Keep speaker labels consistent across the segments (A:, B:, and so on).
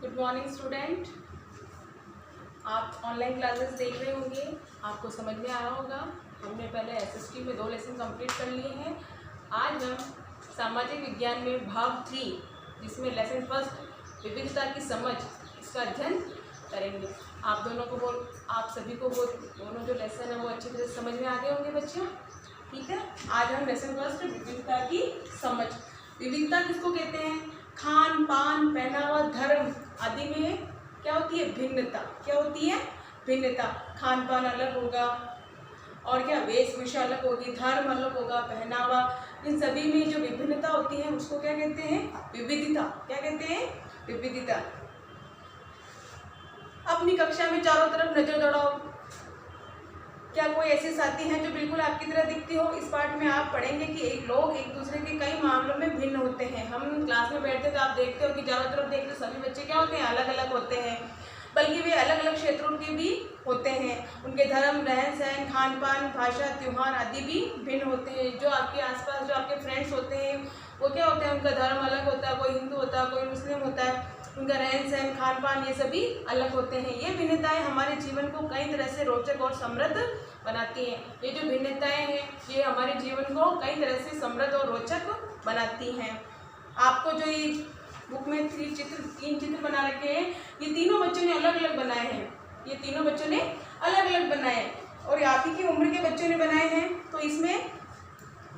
A: Good morning student. आप online classes देख रहे होंगे, आपको समझ में आया होगा। हमने पहले एसएसटी में 2 लेसन कंप्लीट कर लिए हैं। आज हम सामाजिक विज्ञान में भाग 3, जिसमें लेसन फर्स्ट विविधता की समझ, इसका अध्ययन करेंगे। आप सभी को वो दोनों जो लेसन है वो अच्छी तरह से समझ में आ गए होंगे बच्चों। ठीक है, आज हम लेसन फर्स्ट विविधता की समझ। विविधता किसको कहते हैं? खान पान, पहनावा, धर्म आदि में क्या होती है? भिन्नता। क्या होती है? भिन्नता। खान पान अलग होगा और क्या वेशभूषा अलग होगी, धर्म अलग होगा, पहनावा, इन सभी में जो विभिन्नता होती है उसको क्या कहते हैं? विविधता। क्या कहते हैं? विविधता। अपनी कक्षा में चारों तरफ नजर दौड़ाओ। क्या कोई ऐसे साथी हैं जो बिल्कुल आपकी तरह दिखती हो? इस पार्ट में आप पढ़ेंगे कि लोग एक दूसरे के कई मामलों में भिन्न होते हैं। हम क्लास में बैठते तो आप देखते हो कि चारों तरफ देखते सभी बच्चे क्या होते हैं? अलग अलग होते हैं, बल्कि वे अलग अलग क्षेत्रों के भी होते हैं। उनके धर्म, रहन सहन, खान पान, भाषा, त्योहार आदि भी भिन्न होते हैं। जो आपके आसपास जो आपके फ्रेंड्स होते हैं वो क्या होते हैं? उनका धर्म अलग होता है, कोई हिंदू होता है, कोई मुस्लिम होता है, उनका रहन सहन, खान पान, ये सभी अलग होते हैं। ये भिन्नताएं हमारे जीवन को कई तरह से रोचक और समृद्ध बनाती हैं। ये जो भिन्नताएं हैं ये हमारे जीवन को कई तरह से समृद्ध और रोचक बनाती हैं। आपको जो ये बुक में 3 चित्र बना रखे हैं, ये तीनों बच्चों ने अलग अलग बनाए हैं। ये तीनों बच्चों ने अलग अलग बनाए हैं और आप ही की उम्र के बच्चों ने बनाए हैं। तो इसमें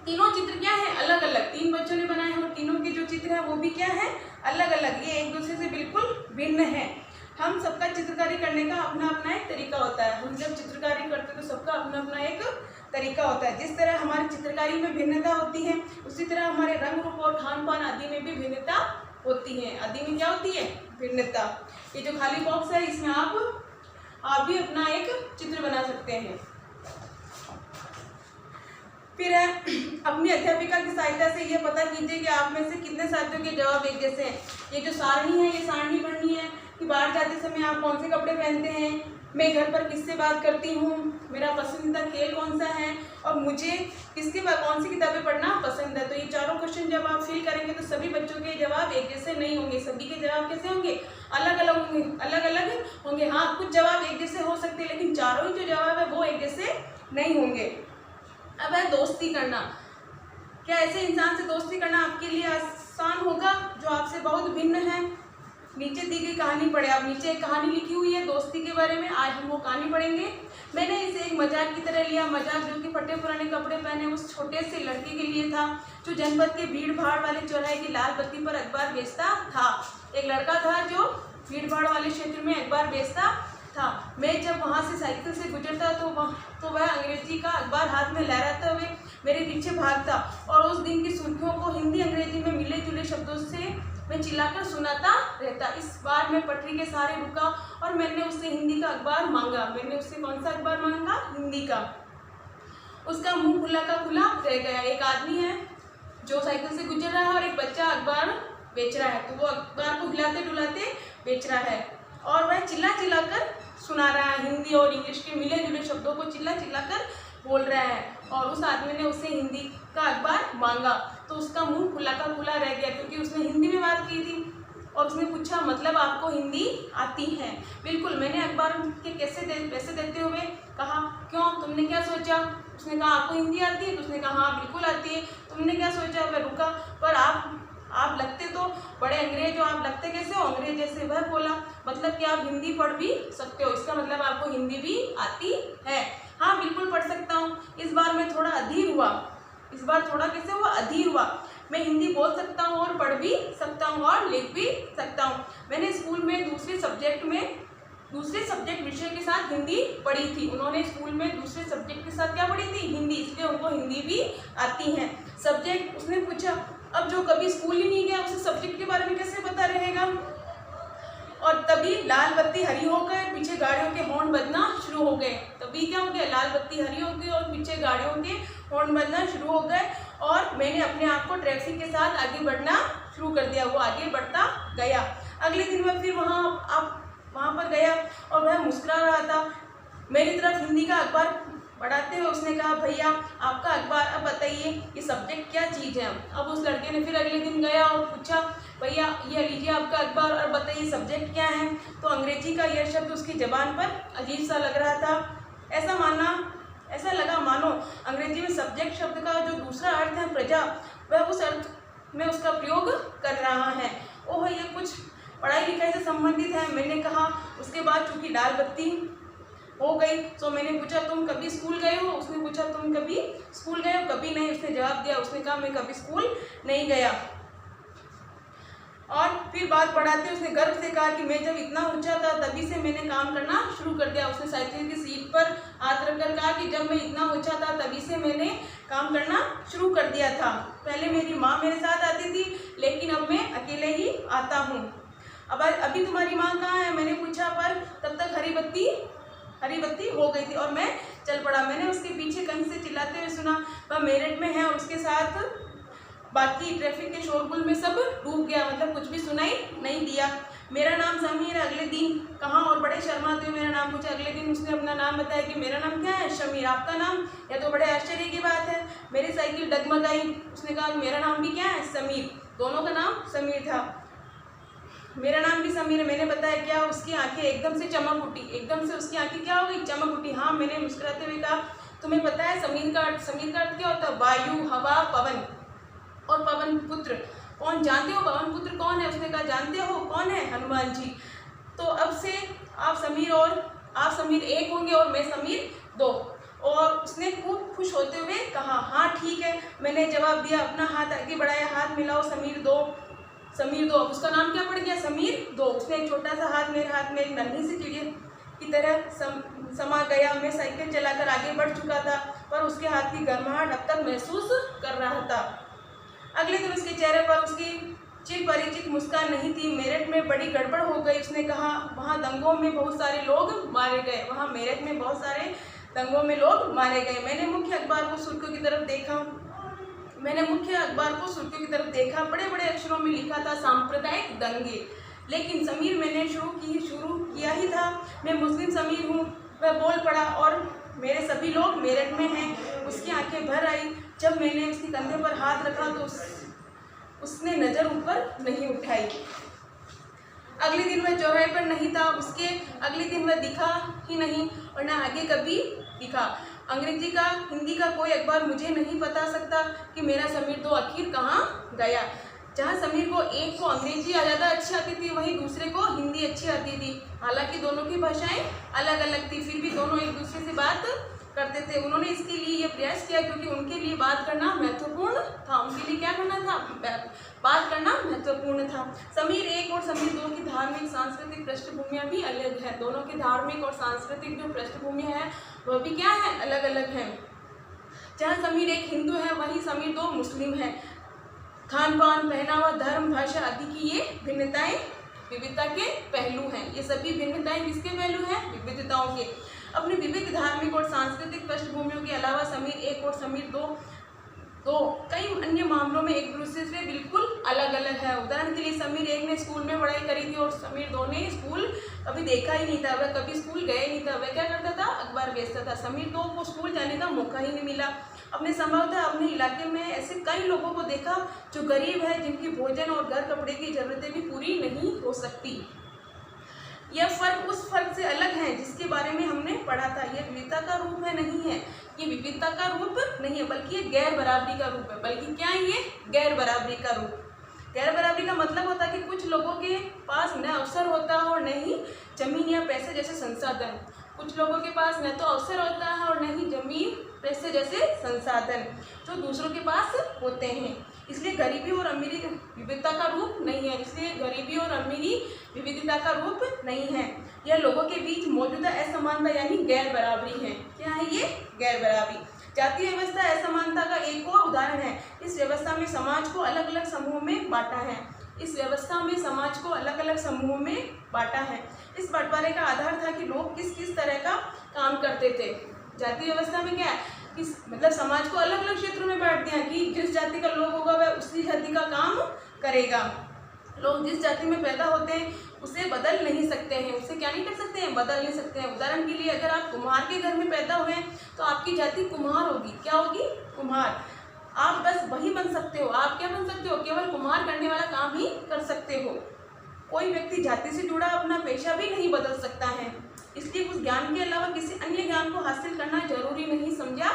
A: तीनों चित्र क्या है? अलग अलग। 3 बच्चों ने बनाए हैं और तीनों के जो चित्र हैं वो भी क्या है? अलग अलग। ये एक दूसरे से बिल्कुल भिन्न है। हम सबका चित्रकारी करने का अपना अपना एक तरीका होता है। हम जब चित्रकारी करते हैं तो सबका अपना अपना एक तरीका होता है। जिस तरह हमारी चित्रकारी में भिन्नता होती है, उसी तरह हमारे रंग रूप और खान पान आदि में भी भिन्नता होती है। आदि में क्या होती है? भिन्नता। ये जो खाली बॉक्स है इसमें आप भी अपना एक चित्र बना सकते हैं। फिर अपनी अध्यापिका की सहायता से ये पता कीजिए कि आप में से कितने साथियों के जवाब एक जैसे हैं। ये जो सारणी है, ये सारणी पढ़नी है कि बाहर जाते समय आप कौन से कपड़े पहनते हैं, मैं घर पर किससे बात करती हूँ, मेरा पसंदीदा खेल कौन सा है और मुझे कौन सी किताबें पढ़ना पसंद है। तो ये चारों क्वेश्चन जब आप फिल करेंगे तो सभी बच्चों के जवाब एक जैसे नहीं होंगे। सभी के जवाब कैसे होंगे? अलग अलग होंगे। अलग अलग होंगे। हाँ, कुछ जवाब एक जैसे हो सकते हैं, लेकिन चारों ही जो जवाब है वो एक जैसे नहीं होंगे। अब है दोस्ती करना। क्या ऐसे इंसान से दोस्ती करना आपके लिए आसान होगा जो आपसे बहुत भिन्न है? नीचे दी गई कहानी पढ़े। आप नीचे एक कहानी लिखी हुई है दोस्ती के बारे में। आज हम वो कहानी पढ़ेंगे। मैंने इसे एक मजाक की तरह लिया। मजाक जो कि फटे पुराने कपड़े पहने उस छोटे से लड़के के लिए था जो जनपद के भीड़ भाड़ वाले चौराहे की लाल बत्ती पर अखबार बेचता था। एक लड़का था जो भीड़ भाड़ वाले क्षेत्र में अखबार बेचता था। मैं जब वहाँ से साइकिल से गुजरता तो वह अंग्रेजी का अखबार हाथ में लहराते हुए मेरे पीछे भागता और उस दिन की सुर्खियों को हिंदी अंग्रेजी में मिले जुले शब्दों से मैं चिल्लाकर सुनाता रहता। इस बार मैं पटरी के सहारे रुका और मैंने उससे हिंदी का अखबार मांगा। मैंने उससे कौन सा अखबार मांगा? हिंदी का। उसका मुंह खुला का खुला रह गया। एक आदमी है जो साइकिल से गुजर रहा है और एक बच्चा अखबार बेच रहा है। तो वो अखबार को हिलाते डुलाते बेच रहा है और वह चिल्ला चिल्ला कर सुना रहा है। हिंदी और इंग्लिश के मिले जुले शब्दों को चिल्ला चिल्ला कर बोल रहा है और उस आदमी ने उससे हिंदी का अखबार मांगा तो उसका मुंह खुला का खुला रह गया, क्योंकि उसने हिंदी में बात की थी और उसने पूछा, मतलब आपको हिंदी आती है? बिल्कुल। मैंने अखबार के पैसे देते हुए कहा, क्यों, तुमने क्या सोचा? उसने कहा, आपको हिंदी आती है? तो उसने कहा, हाँ बिल्कुल आती है। तुमने क्या सोचा? वह रुका, पर आप लगते तो बड़े अंग्रेज हो। आप लगते कैसे हो? अंग्रेज जैसे। वह बोला, मतलब कि आप हिंदी पढ़ भी सकते हो, इसका मतलब आपको हिंदी भी आती है? हाँ बिल्कुल पढ़ सकता हूँ। इस बार मैं थोड़ा अधीर हुआ। इस बार थोड़ा कैसे हुआ? अधीर हुआ। मैं हिंदी बोल सकता हूँ और पढ़ भी सकता हूँ और लिख भी सकता हूँ। मैंने स्कूल में दूसरे सब्जेक्ट विषय के साथ हिंदी पढ़ी थी। उन्होंने स्कूल में दूसरे सब्जेक्ट के साथ क्या पढ़ी थी? हिंदी, इसलिए उनको हिंदी भी आती है। सब्जेक्ट, उसने पूछा, अब जो कभी स्कूल ही नहीं गया उसे सब्जेक्ट के बारे में कैसे पता रहेगा? और तभी लाल बत्ती हरी हो गई, पीछे गाड़ियों के हॉर्न बजना शुरू हो गए। तभी क्या हो गया? लाल बत्ती हरी हो गई और पीछे गाड़ियों के हॉर्न बजना शुरू हो गए और मैंने अपने आप को ट्रैफिक के साथ आगे बढ़ना शुरू कर दिया। वो आगे बढ़ता गया। अगले दिन मैं फिर वहाँ पर गया और वह मुस्कुरा रहा था। मेरी तरफ हिंदी का अखबार पढ़ाते हुए उसने कहा, भैया आपका अखबार, अब बताइए ये सब्जेक्ट क्या चीज़ है। अब उस लड़के ने फिर अगले दिन गया और पूछा, भैया ये लीजिए आपका अखबार और बताइए सब्जेक्ट क्या है। तो अंग्रेजी का यह शब्द उसकी ज़बान पर अजीब सा लग रहा था। ऐसा लगा मानो अंग्रेजी में सब्जेक्ट शब्द का जो दूसरा अर्थ है प्रजा, वह उस अर्थ में उसका प्रयोग कर रहा है। ओह, ये कुछ पढ़ाई लिखाई से संबंधित है, मैंने कहा। उसके बाद चूँकि दाल बत्ती हो गई तो मैंने पूछा, तुम कभी स्कूल गए हो? उसने पूछा, तुम कभी स्कूल गए हो? कभी नहीं, उसने जवाब दिया। उसने कहा, मैं कभी स्कूल नहीं गया। और फिर बात बढ़ाते उसने गर्व से कहा कि मैं जब इतना ऊंचा था तभी से मैंने काम करना शुरू कर दिया। उसने साइकिल की सीट पर हाथ रखकर कहा कि जब मैं इतना ऊंचा था तभी से मैंने काम करना शुरू कर दिया था। पहले मेरी माँ मेरे साथ आती थी, लेकिन अब मैं अकेले ही आता हूँ। अब अभी तुम्हारी माँ कहाँ है? मैंने पूछा, पर तब तक हरी बत्ती हो गई थी और मैं चल पड़ा। मैंने उसके पीछे कहीं से चिल्लाते हुए सुना, वह मेरठ में है और उसके साथ बाकी ट्रैफिक के शोरगुल में सब डूब गया, मतलब कुछ भी सुनाई नहीं दिया। मेरा नाम समीर है। अगले दिन कहाँ और बड़े शर्माते हुए मेरा नाम पूछा। अगले दिन उसने अपना नाम बताया कि मेरा नाम क्या है? शमीर। आपका नाम? यह तो बड़े आश्चर्य की बात है। मेरी साइकिल डगमगाई। उसने कहा मेरा नाम भी क्या है? समीर। दोनों का नाम समीर था। मेरा नाम भी समीर है। मैंने बताया क्या? उसकी आंखें एकदम से चमक उठी। एकदम से उसकी आंखें क्या हो गई? चमक उठी। हाँ, मैंने मुस्कुराते हुए कहा, तुम्हें पता है समीर का अर्थ क्या होता है? वायु, हवा, पवन और पवन पुत्र। कौन? जानते हो पवन पुत्र कौन है? उसने कहा, जानते हो कौन है? हनुमान जी। तो अब से आप समीर एक होंगे और मैं समीर दो। और उसने खूब खुश होते हुए कहा, हाँ ठीक है। मैंने जवाब दिया, अपना हाथ आगे बढ़ाया, हाथ मिलाओ, समीर दो। अब उसका नाम क्या पड़ गया? समीर दो। उसने एक छोटा सा हाथ मेरे हाथ में एक नन्ही सी चिड़िया की तरह समा गया। मैं साइकिल चलाकर आगे बढ़ चुका था, पर उसके हाथ की गर्माहट अब तक महसूस कर रहा था। अगले दिन उसके चेहरे पर उसकी चिरपरिचित मुस्कान नहीं थी। मेरठ में बड़ी गड़बड़ हो गई। उसने कहा, वहाँ दंगों में बहुत सारे लोग मारे गए। वहाँ मेरठ में बहुत सारे दंगों में लोग मारे गए। मैंने मुख्य अखबार को सुर्खियों की तरफ देखा। बड़े बड़े अक्षरों में लिखा था, सांप्रदायिक दंगे। लेकिन समीर, मैंने शुरू किया ही था। मैं मुस्लिम समीर हूँ। वह बोल पड़ा, और मेरे सभी लोग मेरठ में हैं। उसकी आंखें भर आई। जब मैंने उसके कंधे पर हाथ रखा तो उसने नज़र ऊपर नहीं उठाई। अगले दिन वह चौराहे पर नहीं था। उसके अगले दिन वह दिखा ही नहीं और न आगे कभी दिखा। अंग्रेजी का, हिंदी का कोई अखबार मुझे नहीं बता सकता कि मेरा समीर दो आखिर कहाँ गया। जहाँ समीर को एक को अंग्रेजी ज़्यादा अच्छी आती थी, वहीं दूसरे को हिंदी अच्छी आती थी। हालांकि दोनों की भाषाएं अलग अलग थी, फिर भी दोनों एक दूसरे से बात करते थे। उन्होंने इसके लिए ये प्रयास किया क्योंकि उनके लिए बात करना महत्वपूर्ण था। उनके लिए क्या करना था? बात करना महत्वपूर्ण था। समीर एक और समीर दो की धार्मिक सांस्कृतिक पृष्ठभूमियाँ भी अलग है। दोनों की धार्मिक और सांस्कृतिक जो पृष्ठभूमियाँ हैं वह भी क्या है? अलग अलग हैं। जहाँ समीर एक हिंदू है, वहीं समीर दो मुस्लिम है। खान पान, पहनावा, धर्म, भाषा आदि की ये भिन्नताएं विविधता के पहलू हैं। ये सभी भिन्नताएं किसके पहलू हैं? विविधताओं के। अपनी विविध धार्मिक और सांस्कृतिक पृष्ठभूमियों के अलावा समीर एक और समीर दो कई अन्य मामलों में एक दूसरे से बिल्कुल अलग अलग है। उदाहरण के लिए समीर एक ने स्कूल में पढ़ाई करी थी और समीर दो ने स्कूल कभी देखा ही नहीं था। वह कभी स्कूल गए नहीं था। वह क्या करता था? अखबार बेचता था। समीर दो को स्कूल जाने का मौका ही नहीं मिला। संभवतः अपने इलाके में ऐसे कई लोगों को देखा जो गरीब है, जिनकी भोजन और घर कपड़े की जरूरतें भी पूरी नहीं हो सकती। यह फर्क उस फर्क से अलग है जिसके बारे में हमने पढ़ा था। यह विविधता का रूप है, नहीं है। ये विविधता का रूप नहीं है, बल्कि ये गैर बराबरी का रूप है। बल्कि क्या है? ये गैर बराबरी का रूप। गैर बराबरी का मतलब होता है कि कुछ लोगों के पास न अवसर होता है और न ही जमीन या पैसे जैसे संसाधन। कुछ लोगों के पास न तो अवसर होता है और न ही जमीन, पैसे जैसे संसाधन जो दूसरों के पास होते हैं। इसलिए गरीबी और अमीरी विविधता का रूप नहीं है। यह लोगों के बीच मौजूदा असमानता यानी गैर बराबरी है। क्या है ये? गैर बराबरी। जातीय व्यवस्था असमानता का एक और उदाहरण है। इस व्यवस्था में समाज को अलग अलग समूहों में बांटा है। इस बंटवारे का आधार था कि लोग किस किस तरह का काम करते थे। जातीय व्यवस्था में क्या है? मतलब समाज को अलग अलग क्षेत्रों में बांट दिया कि जिस जाति का लोग होगा वह उसी जाति का काम करेगा। लोग जिस जाति में पैदा होते हैं उसे बदल नहीं सकते हैं। उसे क्या नहीं कर सकते हैं? बदल नहीं सकते हैं। उदाहरण के लिए अगर आप कुम्हार के घर में पैदा हुए तो आपकी जाति कुम्हार होगी। क्या होगी? कुम्हार। आप बस वही बन सकते हो। आप क्या बन सकते हो? केवल कुम्हार करने वाला काम ही कर सकते हो। कोई व्यक्ति जाति से जुड़ा अपना पेशा भी नहीं बदल सकता है। इसलिए उस ज्ञान के अलावा किसी अन्य ज्ञान को हासिल करना जरूरी नहीं समझा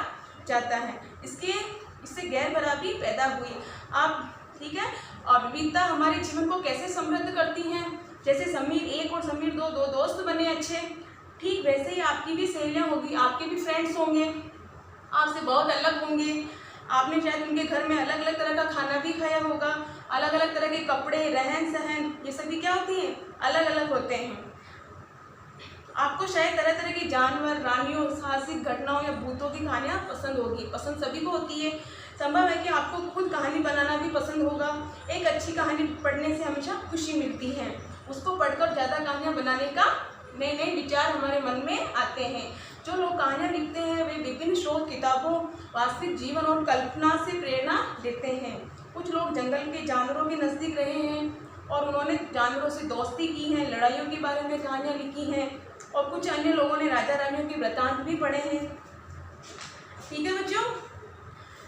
A: जाता है। इससे गैर बराबरी पैदा हुई। आप ठीक है। और विविधता हमारे जीवन को कैसे समृद्ध करती है? जैसे समीर 1 और समीर 2 दो दोस्त बने अच्छे, ठीक वैसे ही आपकी भी सहेलियाँ होगी, आपके भी फ्रेंड्स होंगे, आपसे बहुत अलग होंगे। आपने शायद उनके घर में अलग अलग तरह का खाना भी खाया होगा, अलग अलग तरह के कपड़े, रहन सहन, ये सभी क्या होती हैं? अलग अलग होते हैं। आपको शायद तरह तरह के जानवर, रानियों, साहसिक घटनाओं या भूतों की कहानियाँ पसंद होगी। पसंद सभी को होती है। संभव है कि आपको खुद कहानी बनाना भी पसंद होगा। एक अच्छी कहानी पढ़ने से हमेशा खुशी मिलती है। उसको पढ़कर ज़्यादा कहानियाँ बनाने का नए नए विचार हमारे मन में आते हैं। जो लोग कहानियाँ लिखते हैं वे विभिन्न शोध किताबों, वास्तविक जीवन और कल्पना से प्रेरणा लेते हैं। कुछ लोग जंगल के जानवरों के नज़दीक रहे हैं और उन्होंने जानवरों से दोस्ती की है, लड़ाइयों के बारे में कहानियाँ लिखी हैं। और कुछ अन्य लोगों ने राजा रानियों के वृत्तांत भी पढ़े हैं। ठीक है बच्चों।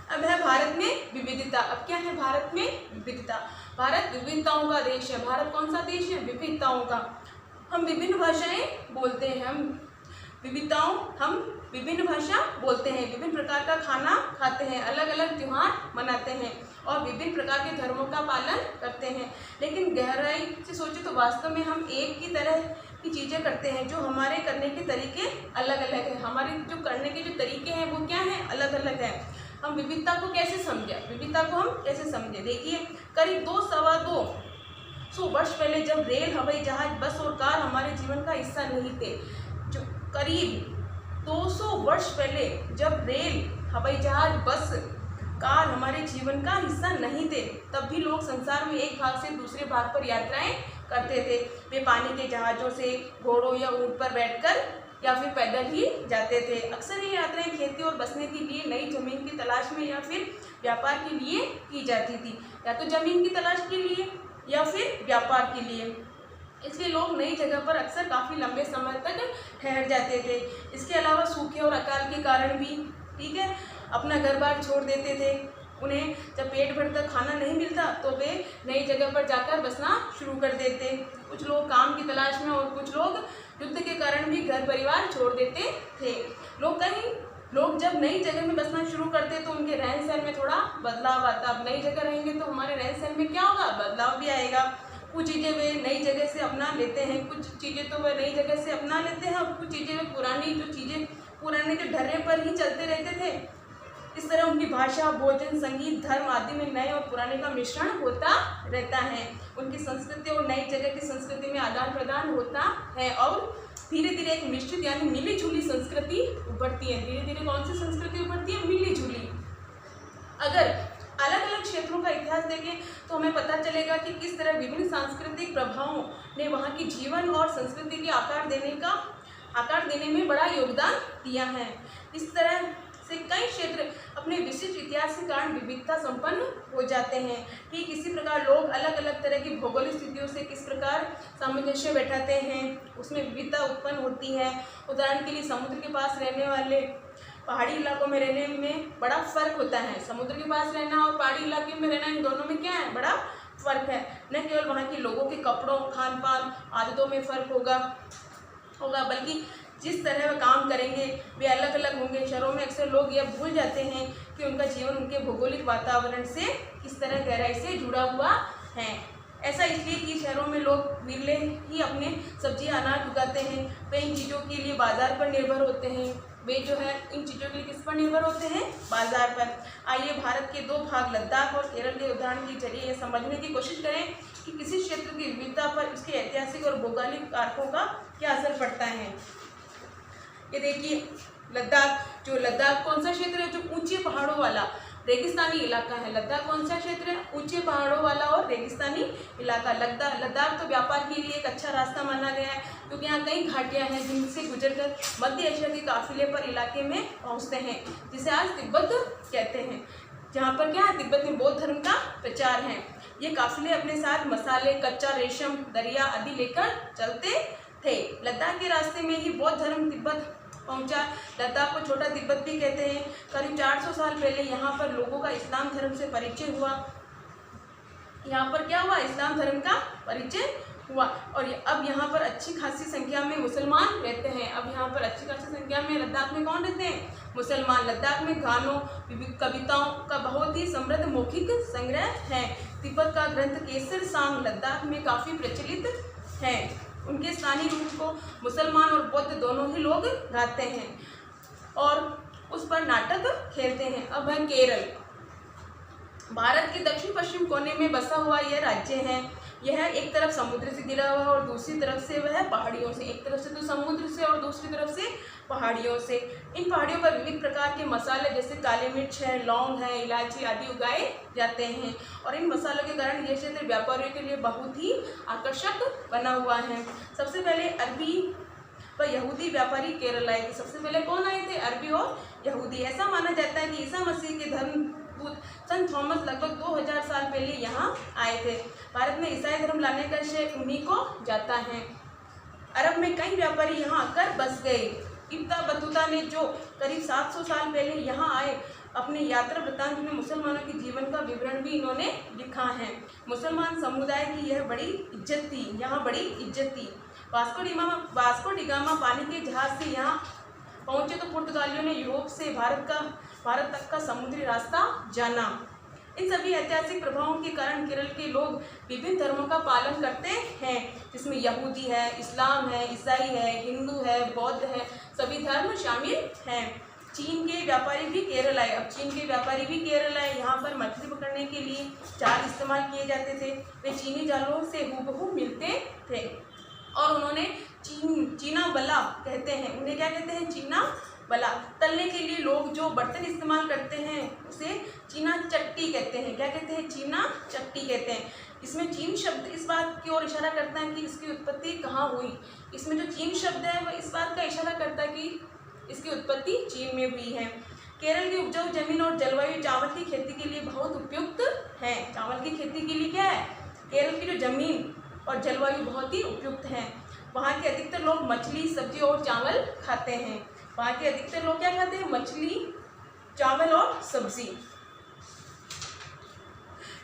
A: अब है भारत में विविधता। अब क्या है भारत में विविधता? भारत विविधताओं का देश है। भारत कौन सा देश है? विविधताओं का। हम विभिन्न भाषाएं बोलते हैं। हम विभिन्न भाषा बोलते हैं, विभिन्न प्रकार का खाना खाते हैं, अलग अलग त्योहार मनाते हैं और विभिन्न प्रकार के धर्मों का पालन करते हैं। लेकिन गहराई से सोचे तो वास्तव में हम एक की तरह की चीज़ें करते हैं। जो हमारे करने के तरीके अलग अलग हैं। हमारे जो करने के जो तरीके हैं वो क्या हैं? अलग अलग हैं। हम विविधता को कैसे समझें? विविधता को हम कैसे समझें? देखिए, करीब 2-2 वर्ष पहले जब रेल, हवाई जहाज, बस और कार हमारे जीवन का हिस्सा नहीं थे, जो करीब 200 वर्ष पहले जब रेल, हवाई जहाज, बस, कार हमारे जीवन का हिस्सा नहीं थे, तब भी लोग संसार में एक भाग से दूसरे भाग पर यात्राएं करते थे। वे पानी के जहाज़ों से, घोड़ों या ऊँट पर बैठकर या फिर पैदल ही जाते थे। अक्सर ये यात्राएं खेती और बसने के लिए, नई जमीन की तलाश में या फिर व्यापार के लिए की जाती थी। या तो जमीन की तलाश के लिए या फिर व्यापार के लिए। इसलिए लोग नई जगह पर अक्सर काफ़ी लंबे समय तक ठहर जाते थे। इसके अलावा सूखे और अकाल के कारण भी, ठीक है, अपना घर बार छोड़ देते थे। उन्हें जब पेट भरकर खाना नहीं मिलता तो वे नई जगह पर जाकर बसना शुरू कर देते। कुछ लोग काम की तलाश में और कुछ लोग युद्ध के कारण भी घर परिवार छोड़ देते थे। लोग जब नई जगह में बसना शुरू करते तो उनके रहन सहन में थोड़ा बदलाव आता। अब नई जगह रहेंगे तो हमारे रहन सहन में क्या होगा? बदलाव भी आएगा। कुछ चीज़ें वे नई जगह से अपना लेते हैं, कुछ चीज़ें तो वे नई जगह से अपना लेते हैं और कुछ चीज़ें वे पुराने जो ढर्रे पर ही चलते रहते थे। इस तरह उनकी भाषा, भोजन, संगीत, धर्म आदि में नए और पुराने का मिश्रण होता रहता है। उनकी संस्कृति और नई जगह की संस्कृति में आदान प्रदान होता है और धीरे धीरे एक मिश्रित यानी मिली जुली संस्कृति उभरती है। धीरे धीरे कौन सी संस्कृति उभरती है? मिली जुली। अगर अलग अलग क्षेत्रों का इतिहास देखें तो हमें पता चलेगा कि किस तरह विभिन्न सांस्कृतिक प्रभावों ने वहाँ की जीवन और संस्कृति के आकार देने में बड़ा योगदान दिया है। इस तरह से कई क्षेत्र अपने विशिष्ट इतिहास के कारण विविधता संपन्न हो जाते हैं। ठीक इसी प्रकार लोग अलग अलग तरह की भौगोलिक स्थितियों से किस प्रकार सामंजस्य बैठाते हैं, उसमें विविधता उत्पन्न होती है। उदाहरण के लिए समुद्र के पास रहने वाले पहाड़ी इलाकों में रहने में बड़ा फर्क होता है। समुद्र के पास रहना और पहाड़ी इलाके में रहना, इन दोनों में क्या है? बड़ा फर्क है। न केवल वहाँ के लोगों के कपड़ों, खान पान, आदतों में फर्क होगा बल्कि जिस तरह वे काम करेंगे वे अलग अलग होंगे। शहरों में अक्सर लोग यह भूल जाते हैं कि उनका जीवन उनके भौगोलिक वातावरण से किस तरह गहराई से जुड़ा हुआ है। ऐसा इसलिए कि शहरों में लोग विरले ही अपने सब्जी अनाज उगाते हैं। वे इन चीज़ों के लिए बाजार पर निर्भर होते हैं। वे जो है इन चीज़ों के लिए किस पर निर्भर होते हैं? बाजार पर। आइए भारत के 2 भाग लद्दाख और केरल के उदाहरण के जरिए यह समझने की कोशिश करें कि किसी क्षेत्र की विविधता पर इसके ऐतिहासिक और भौगोलिक कारकों का क्या असर पड़ता है। ये देखिए, लद्दाख कौन सा क्षेत्र है? जो ऊंचे पहाड़ों वाला रेगिस्तानी इलाका है। लद्दाख कौन सा क्षेत्र है? ऊंचे पहाड़ों वाला और रेगिस्तानी इलाका। लद्दाख तो व्यापार के लिए एक अच्छा रास्ता माना गया है क्योंकि यहाँ कई घाटियाँ हैं जिनसे गुजरकर मध्य एशिया के काफिले पर इलाके में पहुँचते हैं, जिसे आज तिब्बत कहते हैं। जहाँ पर क्या है? तिब्बत में बौद्ध धर्म का प्रचार है। ये काफिले अपने साथ मसाले, कच्चा रेशम, दरिया आदि लेकर चलते थे। लद्दाख के रास्ते में ही बौद्ध धर्म तिब्बत पहुंचा। लद्दाख को छोटा तिब्बत भी कहते हैं। करीब 400 साल पहले यहाँ पर लोगों का इस्लाम धर्म से परिचय हुआ। यहाँ पर क्या हुआ? इस्लाम धर्म का परिचय हुआ। और अब यहाँ पर अच्छी खासी संख्या में मुसलमान रहते हैं। अब यहाँ पर अच्छी खासी संख्या में लद्दाख में कौन रहते हैं? मुसलमान। लद्दाख में गानों, कविताओं का बहुत ही समृद्ध मौखिक संग्रह है। तिब्बत का ग्रंथ केसर सांग लद्दाख में काफ़ी प्रचलित है। उनके स्थानीय रूप को मुसलमान और बौद्ध दोनों ही लोग गाते हैं और उस पर नाटक खेलते हैं। अब है केरल। भारत के दक्षिण पश्चिम कोने में बसा हुआ यह राज्य है। यह एक तरफ समुद्र से घिरा हुआ है और दूसरी तरफ से वह पहाड़ियों से। एक तरफ से तो समुद्र से और दूसरी तरफ से पहाड़ियों से। इन पहाड़ियों पर विविध प्रकार के मसाले जैसे काली मिर्च है, लौंग है, इलायची आदि उगाए जाते हैं और इन मसालों के कारण यह क्षेत्र व्यापारियों के लिए बहुत ही आकर्षक बना हुआ है। सबसे पहले अरबी व यहूदी व्यापारी केरल आए थे। सबसे पहले कौन आए थे? अरबी और यहूदी। ऐसा माना जाता है कि ईसा मसीह के धर्मदूत संत थॉमस लगभग 2000 साल पहले यहाँ आए थे। भारत में ईसाई धर्म लाने का श्रेय उन्हीं को जाता है। अरब में कई व्यापारी यहाँ आकर बस गए। इब्न बतूता ने जो करीब 700 साल पहले यहाँ आए, अपने यात्रा वृत्तांत में मुसलमानों के जीवन का विवरण भी इन्होंने लिखा है। मुसलमान समुदाय की यह बड़ी इज्जत थी, यहाँ बड़ी इज्जत थी। वास्को डिगामा पानी के जहाज से यहाँ पहुँचे तो पुर्तगालियों ने यूरोप से भारत तक का समुद्री रास्ता जाना। इन सभी ऐतिहासिक प्रभावों के कारण केरल के लोग विभिन्न धर्मों का पालन करते हैं, जिसमें यहूदी है, इस्लाम है, ईसाई है, हिंदू है, बौद्ध है, सभी धर्म शामिल हैं। चीन के व्यापारी भी केरल आए। अब चीन के व्यापारी भी केरल आए। यहाँ पर मछली पकड़ने के लिए जाल इस्तेमाल किए जाते थे। वे चीनी जालों से हूबहू मिलते थे और उन्होंने चीना बला कहते हैं। उन्हें क्या कहते हैं? चीना बला। तलने के लिए लोग जो बर्तन इस्तेमाल करते हैं उसे चीना चट्टी कहते हैं। क्या कहते हैं? चीना चट्टी कहते हैं। इसमें चीन शब्द इस बात की ओर इशारा करता है कि इसकी उत्पत्ति कहाँ हुई। इसमें जो चीन शब्द है वह इस बात का इशारा करता है कि इसकी उत्पत्ति चीन में हुई है। केरल की उपजाऊ जमीन और जलवायु चावल की खेती के लिए बहुत उपयुक्त है। चावल की खेती के लिए क्या है? केरल की जो जमीन और जलवायु बहुत ही उपयुक्त है। वहाँ के अधिकतर लोग मछली, सब्जी और चावल खाते हैं। वहाँ के अधिकतर लोग क्या खाते हैं? मछली, चावल और सब्जी।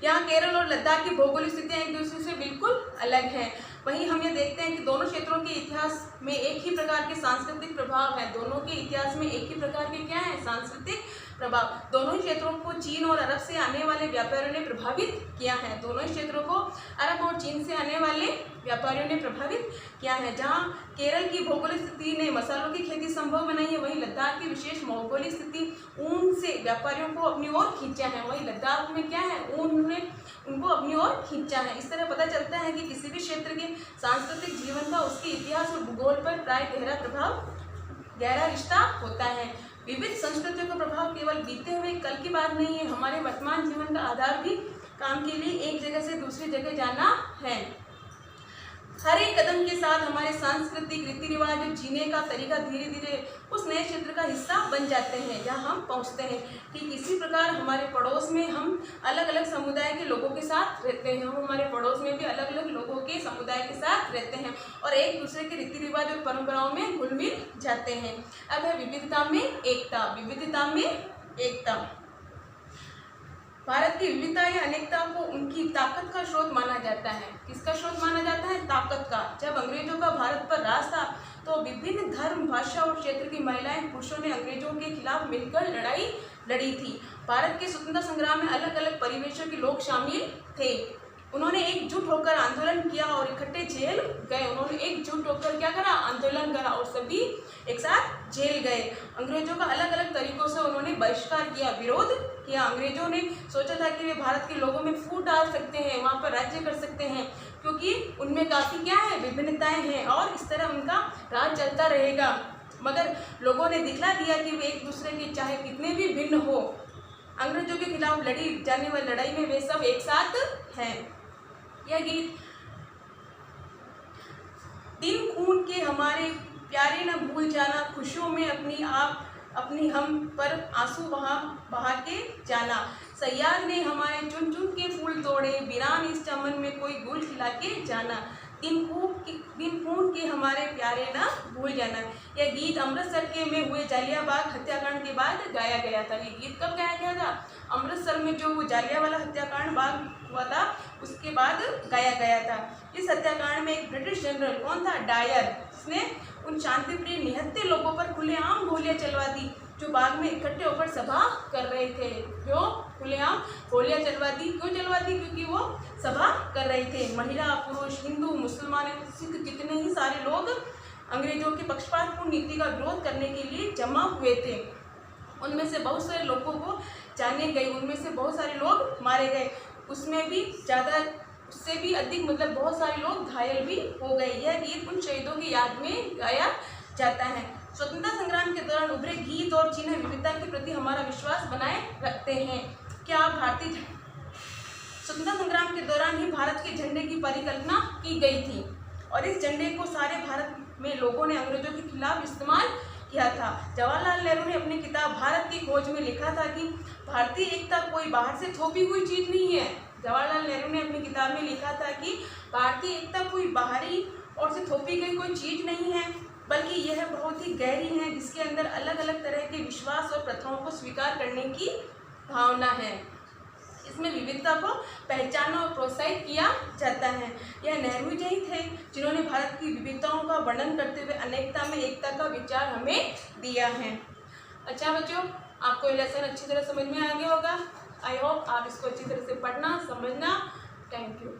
A: यहाँ केरल और लद्दाख की भौगोलिक स्थितियाँ एक दूसरे से बिल्कुल अलग हैं। वहीं हम ये देखते हैं कि दोनों क्षेत्रों के इतिहास में एक ही प्रकार के सांस्कृतिक प्रभाव हैं। दोनों के इतिहास में एक ही प्रकार के क्या है? सांस्कृतिक प्रभाव। दोनों ही क्षेत्रों को चीन और अरब से आने वाले व्यापारियों ने प्रभावित किया है। दोनों ही क्षेत्रों को अरब और चीन से आने वाले व्यापारियों ने प्रभावित किया है। जहाँ केरल की भौगोलिक स्थिति ने मसालों की खेती संभव बनाई है, वहीं लद्दाख की विशेष भौगोलिक स्थिति ऊन से व्यापारियों को अपनी ओर खींचा है। वहीं लद्दाख में क्या है? ऊन ने उनको अपनी ओर खींचा है। इस तरह पता चलता है कि किसी भी क्षेत्र के सांस्कृतिक जीवन का उसके इतिहास और भूगोल पर प्राय गहरा रिश्ता होता है। विविध संस्कृतियों का प्रभाव केवल बीते हुए कल की बात नहीं है, हमारे वर्तमान जीवन का आधार भी काम के लिए एक जगह से दूसरी जगह जाना है। हर एक कदम के साथ हमारे सांस्कृतिक रीति रिवाज और जीने का तरीका धीरे धीरे उस नए क्षेत्र का हिस्सा बन जाते हैं जहाँ हम पहुँचते हैं। ठीक इसी प्रकार हमारे पड़ोस में हम अलग अलग समुदाय के लोगों के साथ रहते हैं। हम हमारे पड़ोस में भी अलग अलग लोगों के समुदाय के साथ रहते हैं और एक दूसरे के रीति रिवाज और परंपराओं में घुल मिल जाते हैं। अब है विविधता में एकता। विविधता में एकता। भारत की विविधता या अनेकता को उनकी ताकत का स्रोत माना जाता है। किसका स्रोत माना जाता है? ताकत का। जब अंग्रेजों का भारत पर राज था तो विभिन्न धर्म, भाषा और क्षेत्र की महिलाएं, पुरुषों ने अंग्रेजों के खिलाफ मिलकर लड़ाई लड़ी थी। भारत के स्वतंत्रता संग्राम में अलग अलग परिवेशों के लोग शामिल थे। उन्होंने एकजुट होकर आंदोलन किया और इकट्ठे जेल गए। उन्होंने एकजुट होकर क्या करा? आंदोलन करा और सभी एक साथ जेल गए। अंग्रेजों का अलग अलग तरीकों से उन्होंने बहिष्कार किया, विरोध किया। अंग्रेजों ने सोचा था कि वे भारत के लोगों में फूट डाल सकते हैं, वहाँ पर राज्य कर सकते हैं, क्योंकि उनमें काफ़ी क्या है? विभिन्नताएं हैं और इस तरह उनका राज चलता रहेगा। मगर लोगों ने दिखला दिया कि वे एक दूसरे के चाहे कितने भी भिन्न हो, अंग्रेजों के खिलाफ लड़ी जाने वाली लड़ाई में वे सब एक साथ हैं। यह गीत दिन खून के हमारे प्यारे न भूल जाना, खुशियों में अपनी हम पर आंसू बहा के जाना। सयाद ने हमारे चुन चुन के फूल तोड़े, वीरान इस चमन में कोई गुल खिला के जाना। दिन खून के हमारे प्यारे ना भूल जाना। यह गीत अमृतसर के में हुए जालियांवाला हत्याकांड के बाद गाया गया था। ये गीत कब गाया गया था? अमृतसर में जो वो जालियांवाला हत्याकांड हुआ था उसके बाद गाया गया था। इस हत्याकांड में एक ब्रिटिश जनरल कौन था? डायर। इसने उन शांतिप्रिय निहत्थे लोगों पर खुलेआम गोलियां चलवा दी जो बाग में इकट्ठे होकर सभा कर रहे थे। जो खुलेआम गोलियां चलवा दी, क्यों चलवा दी? क्योंकि वो सभा कर रहे थे। महिला, पुरुष, हिंदू, मुसलमान, सिख, जितने ही सारे लोग अंग्रेजों की पक्षपातपूर्ण नीति का विरोध करने के लिए जमा हुए थे। उनमें से बहुत सारे लोगों को जाने गए, उनमें से बहुत सारे लोग मारे गए, उसमें भी ज़्यादा, उससे भी अधिक मतलब बहुत सारे लोग घायल भी हो गए। यह गीत उन शहीदों की याद में गाया जाता है। स्वतंत्रता संग्राम के दौरान उभरे गीत और चिन्ह विविधता के प्रति हमारा विश्वास बनाए रखते हैं। क्या भारतीय स्वतंत्रता संग्राम के दौरान ही भारत के झंडे की परिकल्पना की गई थी और इस झंडे को सारे भारत में लोगों ने अंग्रेजों के खिलाफ इस्तेमाल किया था। जवाहरलाल नेहरू ने अपनी किताब भारत की खोज में लिखा था कि भारतीय एकता कोई बाहर से थोपी हुई चीज नहीं है। जवाहरलाल नेहरू ने अपनी किताब में लिखा था कि भारतीय एकता कोई बाहरी और से थोपी गई कोई चीज नहीं है, बल्कि यह बहुत ही गहरी है जिसके अंदर अलग अलग तरह के विश्वास और प्रथाओं को स्वीकार करने की भावना है। इसमें विविधता को पहचाना और प्रोत्साहित किया जाता है। यह नेहरू जी ही थे जिन्होंने भारत की विविधताओं का वर्णन करते हुए अनेकता में एकता का विचार हमें दिया है। अच्छा बच्चों, आपको ये लेसन अच्छी तरह समझ में आ गया होगा। आई होप आप इसको अच्छी तरह से पढ़ना, समझना। Thank you.